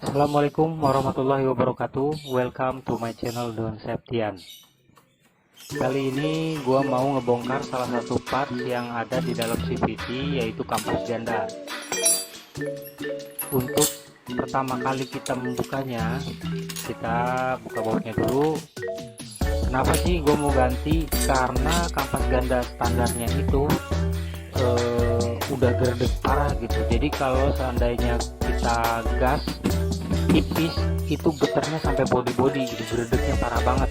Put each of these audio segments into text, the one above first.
Assalamualaikum warahmatullahi wabarakatuh. Welcome to my channel Don Septian. Kali ini gua mau ngebongkar salah satu part yang ada di dalam CVT, yaitu kampas ganda. Untuk pertama kali kita membukanya, kita buka bautnya dulu. Kenapa sih gua mau ganti? Karena kampas ganda standarnya itu udah gerdek parah gitu. Jadi kalau seandainya kita gas tipis, itu getarnya sampai body gitu, gerdeknya parah banget.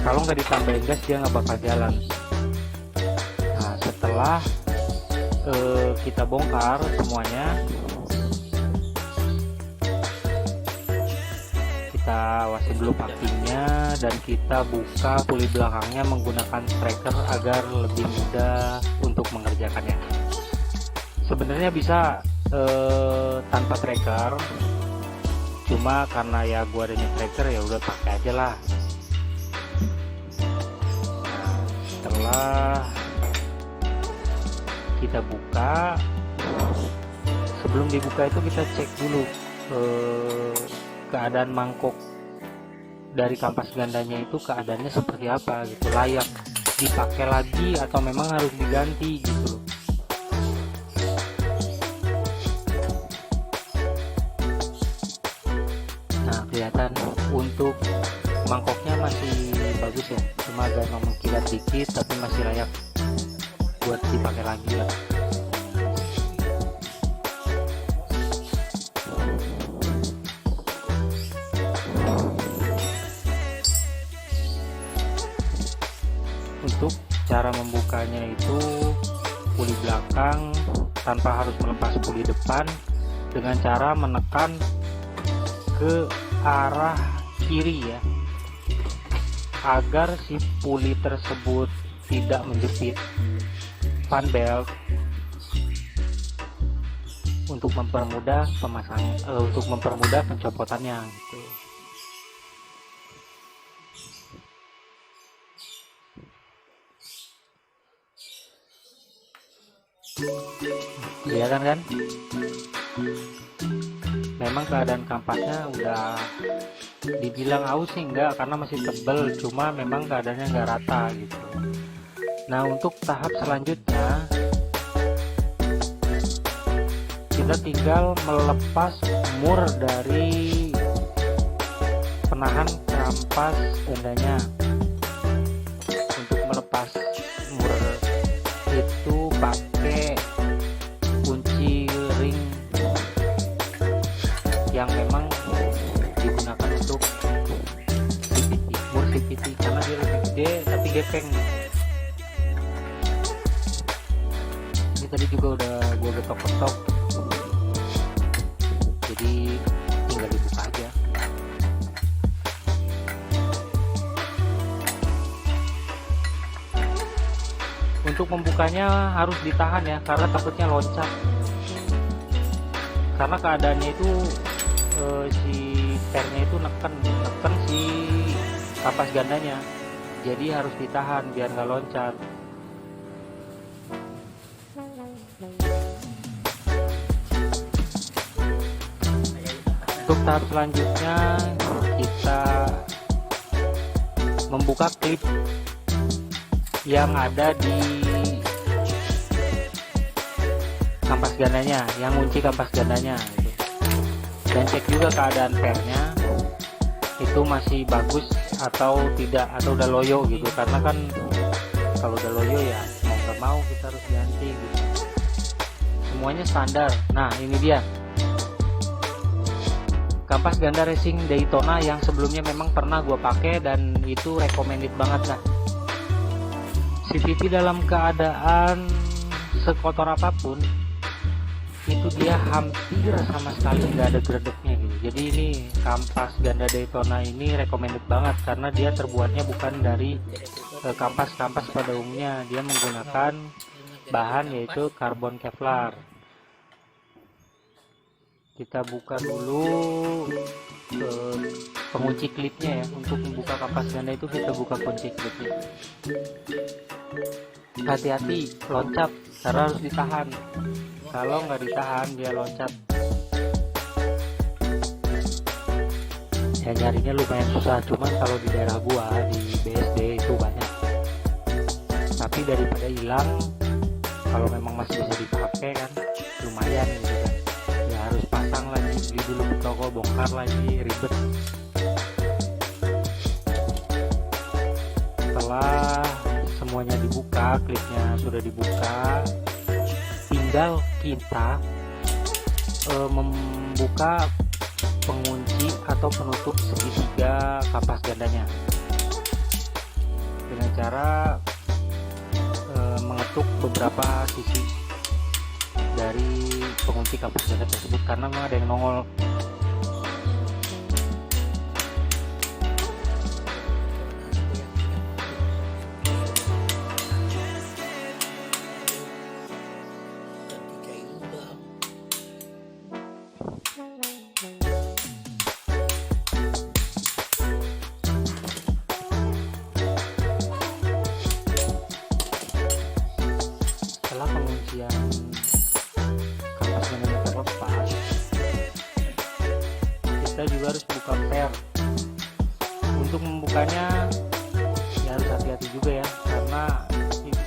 Kalau nggak ditambahin gas dia nggak bakal jalan. Nah, setelah kita bongkar semuanya, kita awasin dulu packingnya dan kita buka puli belakangnya menggunakan tracker agar lebih mudah untuk mengerjakannya. Sebenarnya bisa tanpa tracker, cuma karena ya gua adanya tracker ya udah pakai aja lah. Nah, setelah kita buka, sebelum dibuka itu kita cek dulu keadaan mangkok dari kampas gandanya itu keadaannya seperti apa gitu, layak dipakai lagi atau memang harus diganti gitu. Nah, kelihatan untuk mangkoknya masih bagus ya, cuma agak mengkilat dikit tapi masih layak buat dipakai lagi lah. Untuk cara membukanya itu puli belakang tanpa harus melepas puli depan, dengan cara menekan ke arah kiri ya, agar si puli tersebut tidak menjepit fan belt, untuk mempermudah untuk mempermudah pencopotannya gitu. Kelihatan kan? Memang keadaan kampasnya udah dibilang aus sih enggak, karena masih tebel, cuma memang keadaannya enggak rata gitu. Nah, untuk tahap selanjutnya kita tinggal melepas mur dari penahan kampas gandanya. Untuk melepas mur itu pakai kunci ring yang memang digunakan untuk CVT, mur CVT, karena dia lebih gede tapi gepeng. Ini tadi juga udah gua getok-getok, jadi tinggal dibuka aja. Untuk membukanya harus ditahan ya, karena takutnya loncat. Karena keadaannya itu si pernya itu neken si kampas gandanya, jadi harus ditahan biar nggak loncat. Untuk tahap selanjutnya kita membuka klip yang ada di kampas gandanya, yang kunci kampas gandanya gitu. Dan cek juga keadaan pernya itu masih bagus atau tidak, atau udah loyo gitu, karena kan kalau udah loyo ya mau nggak mau kita harus ganti gitu. Semuanya standar. Nah, ini dia kampas ganda racing Daytona yang sebelumnya memang pernah gue pakai dan itu recommended banget lah. CVT dalam keadaan sekotor apapun itu dia hampir sama sekali nggak ada gredeknya gitu. Jadi ini kampas ganda Daytona ini recommended banget karena dia terbuatnya bukan dari kampas-kampas pada umumnya, dia menggunakan bahan yaitu karbon Kevlar. Kita buka dulu pengunci klipnya ya. Untuk membuka kampas ganda itu kita buka kunci klipnya. Hati-hati loncat karena harus ditahan. Kalau nggak ditahan dia loncat. ya nyarinya lumayan susah, cuman kalau di daerah gua di BSD itu banyak. Tapi daripada hilang, kalau memang masih bisa dipakai kan lumayan gitu kan, ya harus pasang lagi, beli dulu ke toko, bongkar lagi, ribet. Setelah semuanya dibuka, klipnya sudah dibuka, tinggal kita membuka pengunci atau penutup segitiga kampas gandanya dengan cara mengetuk beberapa sisi dari pengunci kampas ganda tersebut, karena memang ada yang nongol. Setelah penguncian kampas gandanya terlepas, kita juga harus buka per. Untuk membukanya ya harus hati-hati juga ya, karena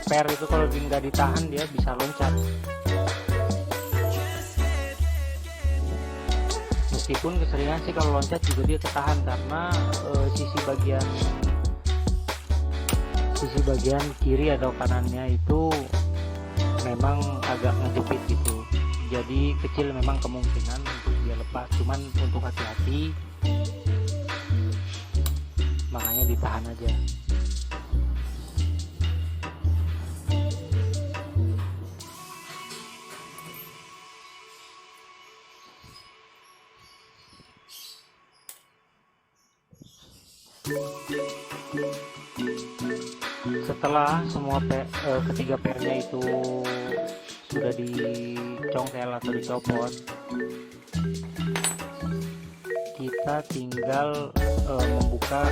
per itu kalau nggak ditahan dia bisa loncat. Meskipun keseringan sih kalau loncat juga dia ketahan, karena sisi bagian kiri atau kanannya itu memang agak ngejepit gitu, jadi kecil memang kemungkinan untuk dia lepas, cuman untuk hati-hati makanya ditahan aja. Setelah semua ketiga pernya itu sudah dicongkel atau dicopot, kita tinggal membuka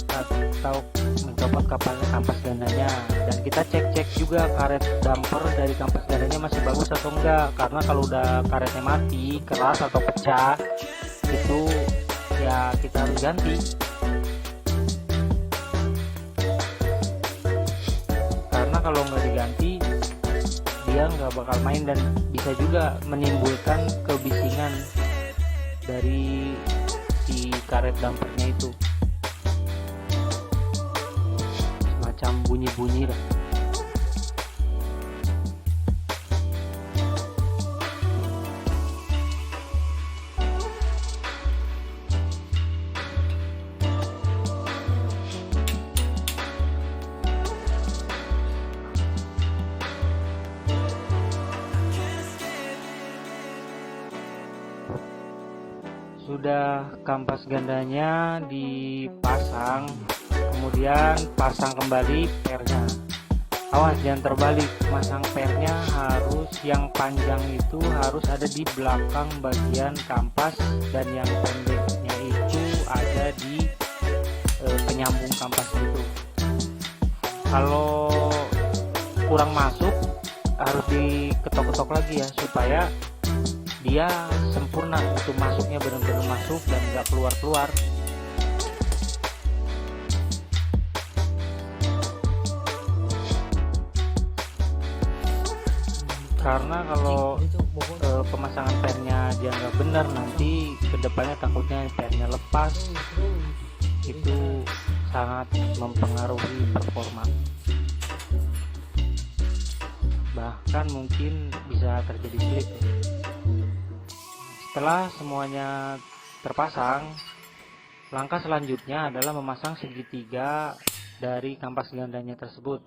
atau mencopot kampas gandanya, dan kita cek juga karet damper dari kampas gandanya masih bagus atau enggak, karena kalau udah karetnya mati, keras atau pecah itu ya kita harus ganti. Kalau nggak diganti dia nggak bakal main, dan bisa juga menimbulkan kebisingan dari si karet dampernya itu, semacam bunyi-bunyi lah. Sudah kampas gandanya dipasang, kemudian pasang kembali pernya. Awas jangan terbalik, masang pernya harus yang panjang itu harus ada di belakang bagian kampas, dan yang pendeknya itu ada di penyambung kampas itu. Kalau kurang masuk harus diketok-ketok lagi ya, supaya dia sempurna, itu masuknya benar-benar masuk dan nggak keluar-keluar. Karena kalau pemasangan pernya dia nggak benar, nanti kedepannya takutnya pernya lepas, itu sangat mempengaruhi performa, bahkan mungkin bisa terjadi slip. Setelah semuanya terpasang, langkah selanjutnya adalah memasang segitiga dari kampas gandanya tersebut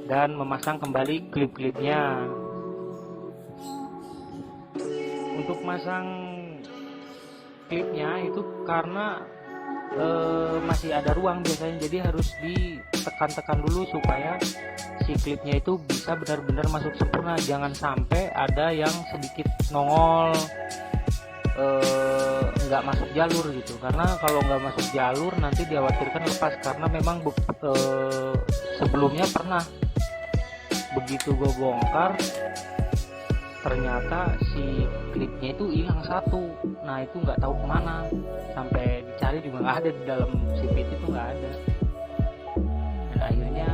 dan memasang kembali klip-klipnya. Untuk masang klipnya itu karena masih ada ruang biasanya, jadi harus ditekan-tekan dulu supaya si klipnya itu bisa benar-benar masuk sempurna. Jangan sampai ada yang sedikit nongol nggak masuk jalur gitu, karena kalau nggak masuk jalur nanti dikhawatirkan lepas, karena memang sebelumnya pernah begitu gue bongkar ternyata si klipnya itu hilang satu. Nah itu nggak tahu kemana, sampai dicari juga nggak ada, di dalam CVT itu nggak ada. Dan akhirnya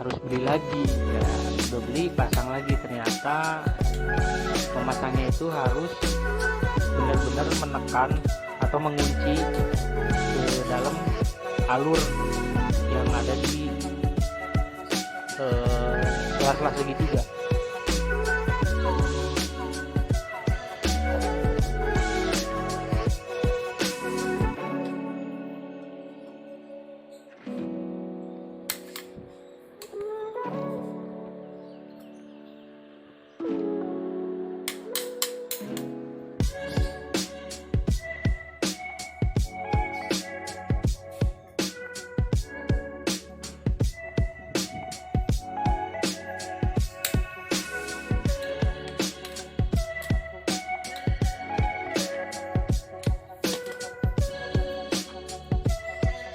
harus beli lagi ya, udah beli pasang lagi. Ternyata pemasangnya itu harus benar-benar menekan atau mengunci ke dalam alur yang ada di kelas-kelas segitiga.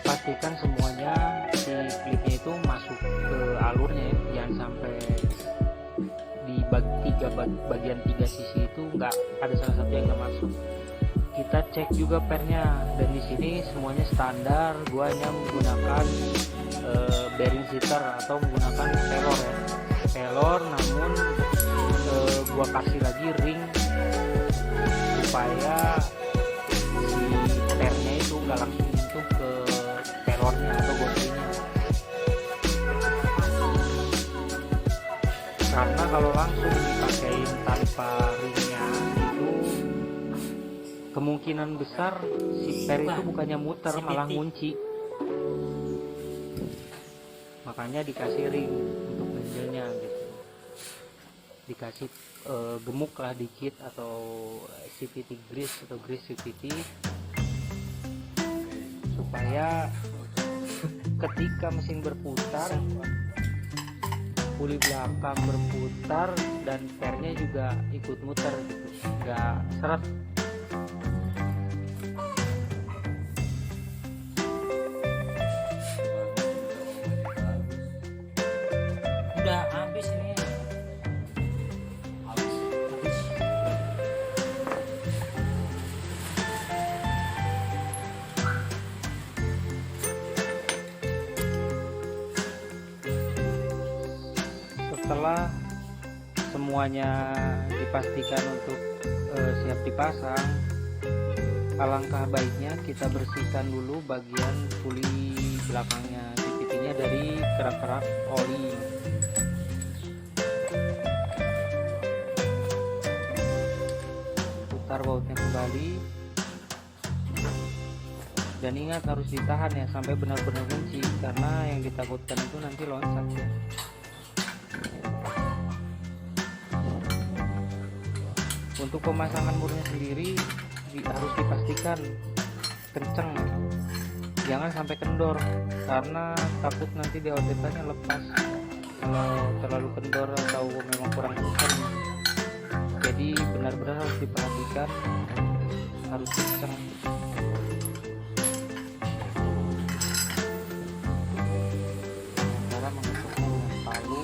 Pastikan semuanya si klipnya itu masuk ke alurnya ya, jangan sampai di bagian tiga sisi itu nggak ada salah satu yang nggak masuk. Kita cek juga pernya, dan di sini semuanya standar. Gua hanya menggunakan bearing seater atau menggunakan pelor ya, pelor, namun gua kasih lagi ring supaya si pernya itu nggak langsung menyentuh ke pelornya atau bodinya. Karena kalau langsung dipakein tanpa ringnya itu kemungkinan besar si per itu bukannya muter malah ngunci. Makanya dikasih ring untuk ganjelnya gitu, dikasih gemuk lah dikit atau CVT grease atau grease CVT, supaya ketika mesin berputar, puli belakang berputar dan pernya juga ikut muter gitu, nggak seret. Udah habis ini. Habis. Setelah semuanya dipastikan untuk siap dipasang, alangkah baiknya kita bersihkan dulu bagian puli belakangnya, CVT-nya dari kerak-kerak oli. Putar bautnya kembali, dan ingat harus ditahan ya sampai benar-benar kunci, karena yang ditakutkan itu nanti loncat ya. Untuk pemasangan murnya sendiri harus dipastikan kenceng, jangan sampai kendor, karena takut nanti DOTK-nya lepas kalau terlalu kendor atau memang kurang kenceng. Jadi benar-benar harus diperhatikan, harus kenceng. Cara mengetuknya dengan palu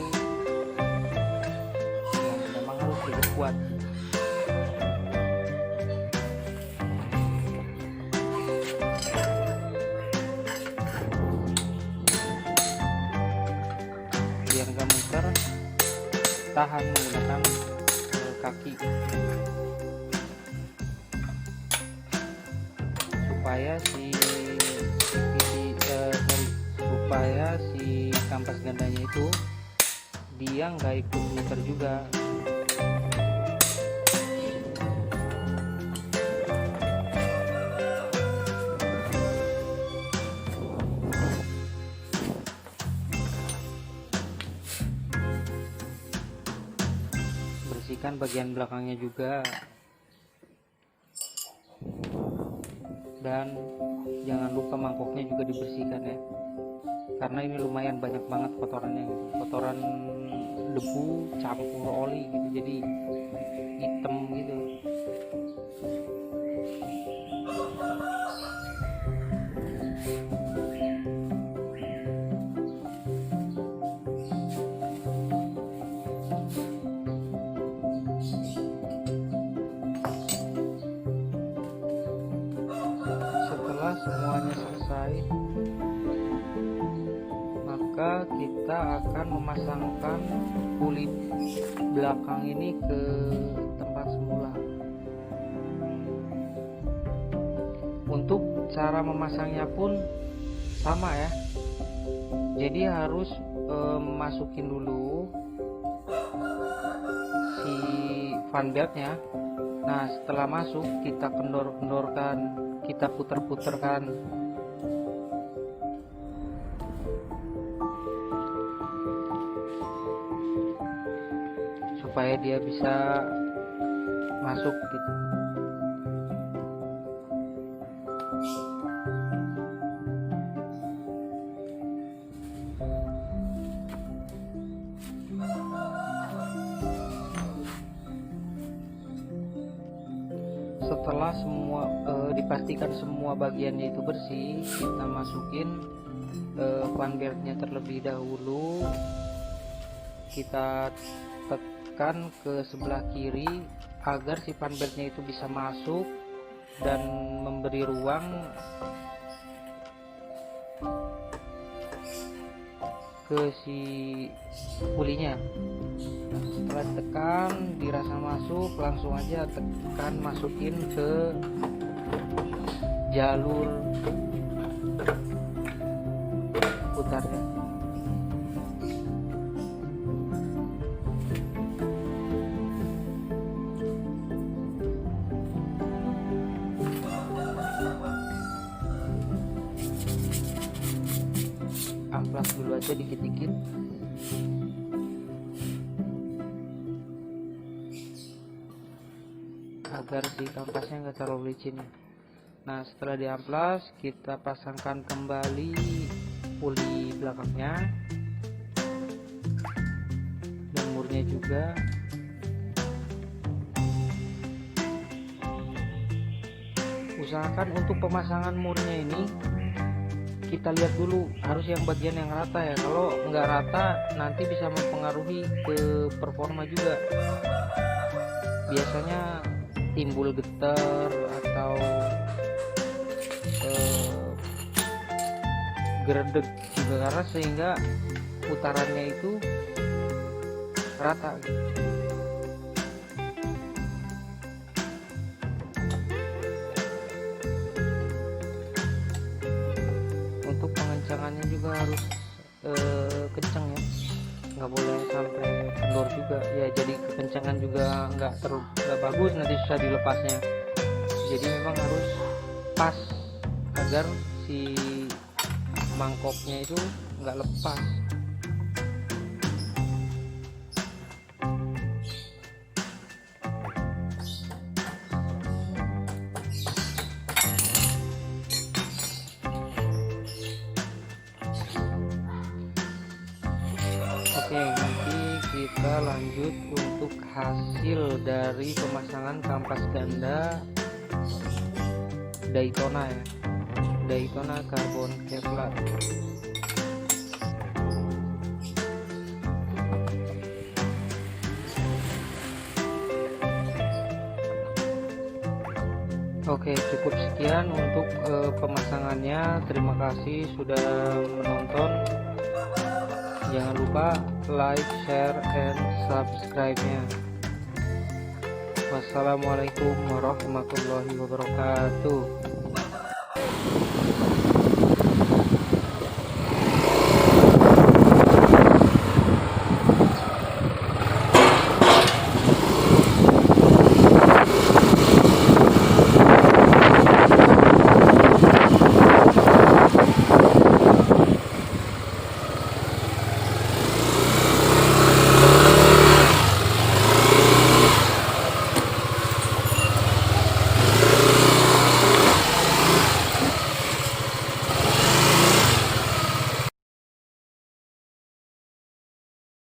yang memang harus diperkuat. Biar nggak muter, tahan menggunakan kaki supaya si kampas gandanya itu dia nggak ikut muter juga. Bersihkan bagian belakangnya juga, dan jangan lupa mangkoknya juga dibersihkan ya, karena ini lumayan banyak banget kotorannya gitu. Kotoran debu campur oli gitu, jadi hitam gitu. kita akan memasangkan puli belakang ini ke tempat semula. Untuk cara memasangnya pun sama ya, jadi harus masukin dulu si fan beltnya. Nah, setelah masuk kita kendor-kendorkan, kita puter-puterkan supaya dia bisa masuk gitu. Setelah semua dipastikan semua bagiannya itu bersih, kita masukin fan beltnya terlebih dahulu. Kita tekan ke sebelah kiri agar si fan beltnya itu bisa masuk dan memberi ruang ke si pulinya. Setelah tekan dirasa masuk, langsung aja tekan masukin ke jalur putarnya. Amplas dulu aja dikit-dikit. Agar si kampasnya nggak terlalu licin. Nah, setelah diamplas kita pasangkan kembali puli belakangnya dan murnya juga. Usahakan untuk pemasangan murnya ini kita lihat dulu harus yang bagian yang rata ya. Kalau nggak rata nanti bisa mempengaruhi ke performa juga. Biasanya timbul getar atau geredek juga karena sehingga putarannya itu rata gitu. Untuk pengencangannya juga harus kencang ya, nggak boleh sampai kendor juga ya, jadi kekencangan juga nggak bagus, nanti susah dilepasnya. Jadi memang harus pas agar si mangkoknya itu nggak lepas. Oke, nanti kita lanjut untuk hasil dari pemasangan kampas ganda Daytona ya, Daytona Carbon Kevlar. Oke, cukup sekian untuk pemasangannya. Terima kasih sudah menonton. Jangan lupa like, share, and subscribe-nya. Wassalamualaikum warahmatullahi wabarakatuh.